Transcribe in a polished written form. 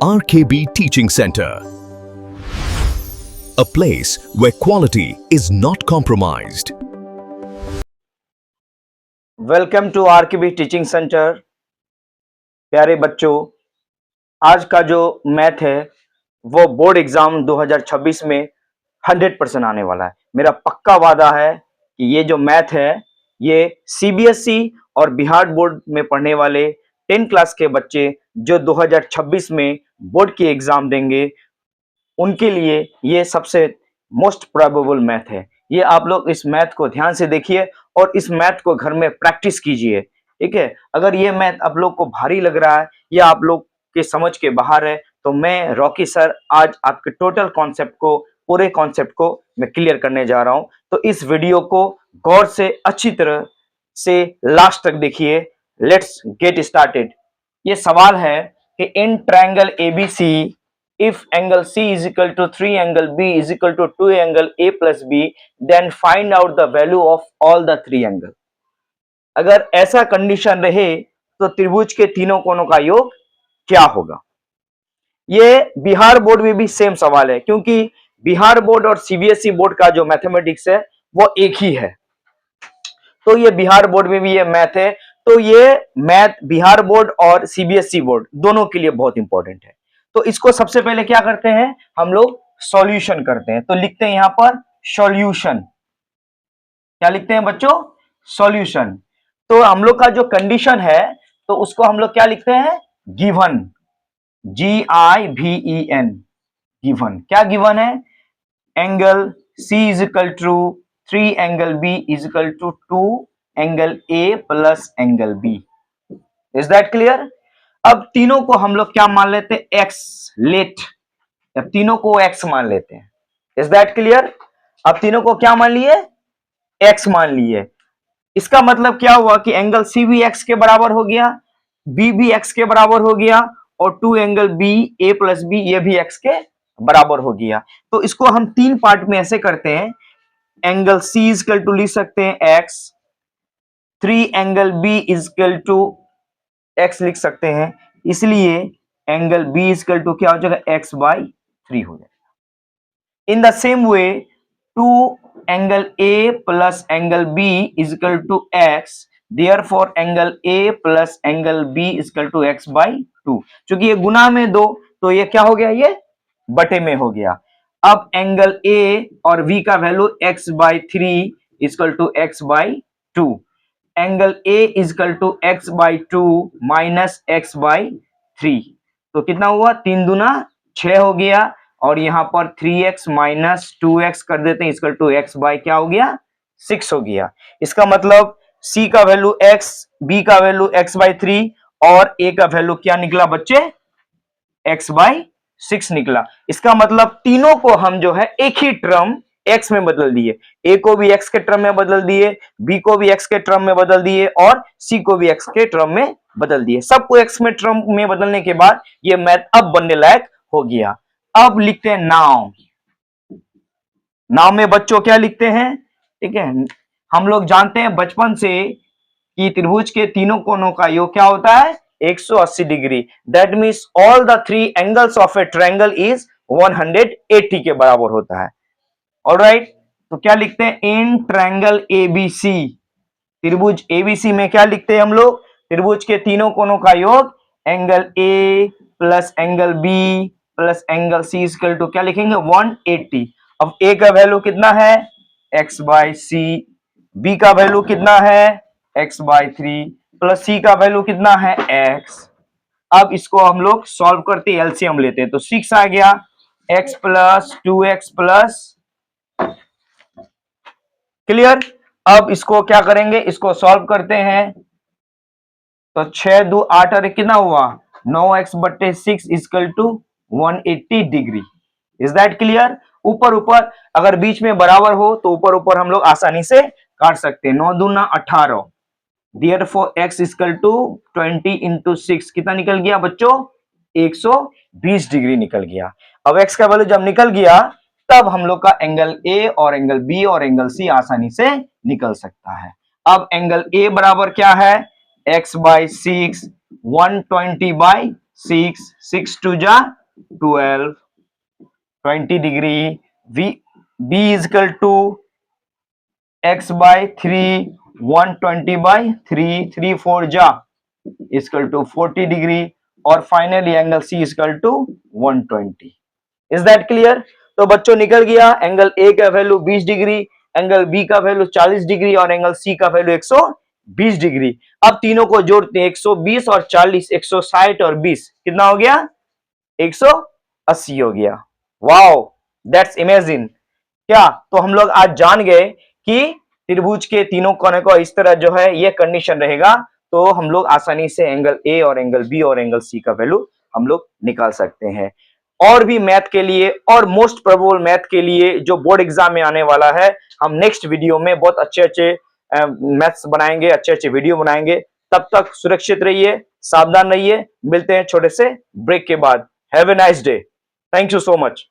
RKB Teaching Center, a place where quality is not compromised. Welcome to RKB teaching centre. प्यारे बच्चों, आज का जो मैथ है वो बोर्ड एग्जाम 2026 में 100% आने वाला है। मेरा पक्का वादा है कि ये जो मैथ है ये सीबीएसई और बिहार बोर्ड में पढ़ने वाले 10 क्लास के बच्चे जो 2026 में बोर्ड की एग्जाम देंगे उनके लिए ये सबसे मोस्ट प्रोबेबल मैथ है। ये आप लोग इस मैथ को ध्यान से देखिए और इस मैथ को घर में प्रैक्टिस कीजिए, ठीक है। अगर ये मैथ आप लोग को भारी लग रहा है या आप लोग के समझ के बाहर है तो मैं रॉकी सर आज आपके टोटल कॉन्सेप्ट को, पूरे कॉन्सेप्ट को मैं क्लियर करने जा रहा हूं। तो इस वीडियो को गौर से अच्छी तरह से लास्ट तक देखिए। Let's get started. ये सवाल है कि in triangle ABC if angle C is equal to 3 angle B is equal to 2 angle A plus B, then find out the value of all the three angle। अगर ऐसा condition रहे तो त्रिभुज के तीनों कोणों का योग क्या होगा। ये बिहार बोर्ड में भी सेम सवाल है क्योंकि बिहार बोर्ड और सीबीएसई बोर्ड का जो मैथमेटिक्स है वो एक ही है। तो ये बिहार बोर्ड में भी ये मैथ है। तो ये मैथ बिहार बोर्ड और सीबीएसई बोर्ड दोनों के लिए बहुत इंपॉर्टेंट है। तो इसको सबसे पहले क्या करते हैं, हम लोग सॉल्यूशन करते हैं। तो लिखते हैं यहां पर सॉल्यूशन। क्या लिखते हैं बच्चों? सॉल्यूशन। तो हम लोग का जो कंडीशन है तो उसको हम लोग क्या लिखते हैं? Given, GIVEN, given. क्या गिवन है? Angle C is equal to 3 angle B is equal to 2 angle A plus angle B। Is that clear? अब तीनों को हम लोग क्या मान लेते हैं? X let. अब तीनों को एक्स मान लेते हैं। Is that clear? अब तीनों को क्या मान लिए? एक्स मान लिए। इसका मतलब क्या हुआ कि एंगल सी भी एक्स के बराबर हो गया, बी भी एक्स के बराबर हो गया और 2 एंगल बी ए प्लस बी ये भी एक्स के बराबर हो गया। तो इसको हम तीन पार्ट में ऐसे करते हैं। Angle C is equal to लिख सकते हैं x, 3 angle B is equal to x लिख सकते हैं, इसलिए angle B is equal to क्या हो जाएगा? एक्स बाई 3 हो जाएगा। In the same way 2 angle A plus angle B is equal to x, therefore angle A plus angle B is equal to x by 2। चूंकि ये गुना में दो तो ये क्या हो गया? ये बटे में हो गया। अब एंगल ए और बी का value x by 3 is equal to x by 2। Angle A is equal to x by 2 minus x by 3। तो कितना हुआ? 3 दूना 6 हो गया और यहां पर 3x माइनस 2x कर देते हैं इक्वल टू एक्स बाई क्या हो गया? 6 हो गया। इसका मतलब c का वैल्यू x, b का वैल्यू x बाई 3 और a का वैल्यू क्या निकला बच्चे? x बाई 6 निकला। इसका मतलब तीनों को हम जो है एक ही टर्म x में बदल दिए। a को भी x के टर्म में बदल दिए, b को भी x के टर्म में बदल दिए और c को भी x के टर्म में बदल दिए। सबको x में टर्म में बदलने के बाद ये मैथ अब बनने लायक हो गया। अब लिखते हैं नाउ। नाउ में बच्चों क्या लिखते हैं? ठीक है, हम लोग जानते हैं बचपन से कि त्रिभुज के तीनों कोणों का योग क्या होता है? 180 degree. That means all the three angles of A triangle is 180 के बराबर होता है। ऑलराइट, तो क्या लिखते हैं? इन ट्रायंगल एबीसी, त्रिभुज एबीसी में क्या लिखते हैं हम लोग? त्रिभुज के तीनों कोणों का योग angle A plus angle B plus angle C equal to क्या लिखेंगे? 180। अब ए का वैल्यू कितना है? X by C. बी का वैल्यू कितना है? एक्स बाई 3 प्लस सी का वैल्यू कितना है? एक्स। अब इसको हम लोग सॉल्व करते हैं, एलसीएम लेते हैं। तो 6 आ गया, x plus 2x plus, clear? अब इसको क्या करेंगे? इसको सॉल्व करते हैं। तो 6 2 8 और कितना हुआ? 9x बट्टे 6 equal to 180 degree. Is that clear? ऊपर ऊपर अगर बीच में बराबर हो तो ऊपर ऊपर हम लोग आसानी से काट सकते हैं। 9 दूना 18, therefore x equal to 20 into 6 कितना निकल गया बच्चों? 120 डिग्री निकल गया। अब x का वैल्यू जब निकल गया तब हम लोग का एंगल A और एंगल B और एंगल C आसानी से निकल सकता है। अब एंगल A बराबर क्या है? x बाई 6, 120 बाई 6, 6 2 जा 12, 20 degree. B is equal to x by 3, 120 by 3, 3 4 जा is equal to 40 degree, और finally angle C is equal to 120. Is that clear? तो बच्चों निकल गया एंगल ए का वैल्यू 20 डिग्री, एंगल बी का वैल्यू 40 डिग्री और एंगल सी का वैल्यू 120 डिग्री। अब तीनों को जोड़ते हैं, 120 और 40, 160 और 20 कितना हो गया? 180 हो गया। Wow, that's imagine. क्या तो हम लोग आज जान गए कि त्रिभुज के तीनों कोने को इस तरह जो है ये कंडीशन रहेगा तो हम लोग आसानी से एंगल ए और एंगल बी और एंगल सी का वैल्यू हम लोग निकाल सकते हैं। और भी मैथ के लिए और मोस्ट प्रोबेबल मैथ के लिए जो बोर्ड एग्जाम में आने वाला है, हम नेक्स्ट वीडियो में बहुत अच्छे अच्छे मैथ्स बनाएंगे, अच्छे अच्छे वीडियो बनाएंगे। तब तक सुरक्षित रहिए, सावधान रहिए। मिलते हैं छोटे से ब्रेक के बाद। Have a nice day. Thank you so much.